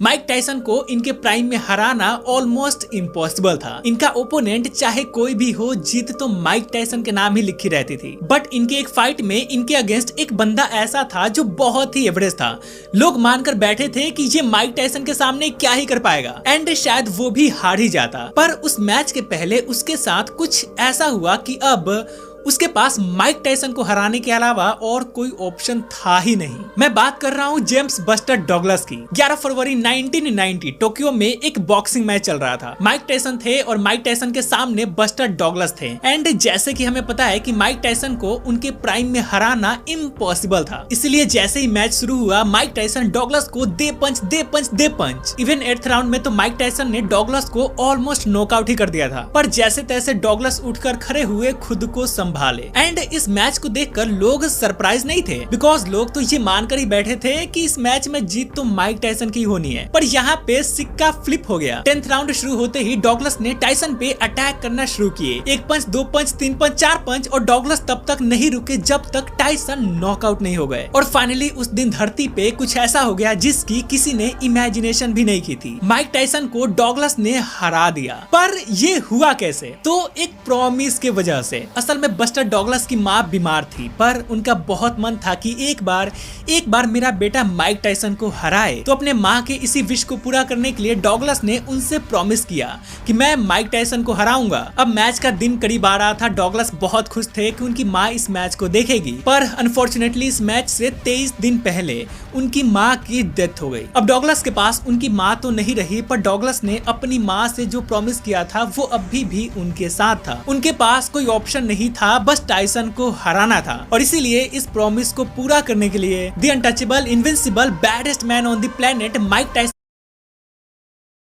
Mike Tyson को इनके prime में हराना ऑलमोस्ट इम्पॉसिबल था। इनका ओपोनेंट चाहे कोई भी हो, जीत तो माइक टायसन के नाम ही लिखी रहती थी। बट इनके एक फाइट में इनके अगेंस्ट एक बंदा ऐसा था जो बहुत ही एवरेज था। लोग मानकर बैठे थे कि ये माइक टायसन के सामने क्या ही कर पाएगा, एंड शायद वो भी हार ही जाता। पर उस मैच के पहले उसके साथ कुछ ऐसा हुआ कि अब उसके पास माइक टायसन को हराने के अलावा और कोई ऑप्शन था ही नहीं। मैं बात कर रहा हूँ जेम्स बस्टर डगलस की। 11 फरवरी 1990 टोक्यो में एक बॉक्सिंग मैच चल रहा था। माइक टायसन थे और माइक टायसन के सामने बस्टर डगलस थे। एंड जैसे कि हमें पता है कि माइक टायसन को उनके प्राइम में हराना इम्पॉसिबल था, इसलिए जैसे ही मैच शुरू हुआ माइक टायसन डगलस को दे पंच। इवन 8th राउंड में तो माइक टायसन ने डगलस को ऑलमोस्ट नॉकआउट ही कर दिया था। पर जैसे तैसे डगलस उठकर खड़े हुए, खुद को संभाले। एंड इस मैच को देखकर लोग सरप्राइज नहीं थे, बिकॉज लोग तो ये मानकर ही बैठे थे कि इस मैच में जीत तो माइक टायसन की होनी है। पर यहाँ पे सिक्का फ्लिप हो गया। 10th राउंड शुरू होते ही डगलस ने टायसन पे अटैक करना शुरू किए। 1 पंच, 2 पंच, 3 पंच, 4 पंच, और डगलस तब तक नहीं रुके जब तक टायसन नॉकआउट नहीं हो गए। और फाइनली उस दिन धरती पे कुछ ऐसा हो गया जिसकी किसी ने इमेजिनेशन भी नहीं की थी। माइक टायसन को डगलस ने हरा दिया। पर ये हुआ कैसे? तो एक प्रॉमिस के वजह से। असल में बस्टर डगलस की माँ बीमार थी, पर उनका बहुत मन था कि एक बार मेरा बेटा माइक टायसन को हराए। तो अपने माँ के इसी विश को पूरा करने के लिए डगलस ने उनसे प्रॉमिस किया कि मैं माइक टायसन को हराऊंगा। अब मैच का दिन करीब आ रहा था। डगलस बहुत खुश थे कि उनकी माँ इस मैच को देखेगी, पर अनफॉर्चुनेटली इस मैच से 23 दिन पहले उनकी माँ की डेथ हो गई। अब डगलस के पास उनकी माँ तो नहीं रही, पर डगलस ने अपनी माँ से जो प्रॉमिस किया था वो अभी भी उनके साथ था। उनके पास कोई ऑप्शन नहीं था, बस टायसन को हराना था। और इसीलिए इस प्रॉमिस को पूरा करने के लिए the untouchable, invincible, baddest man on the planet Mike Tyson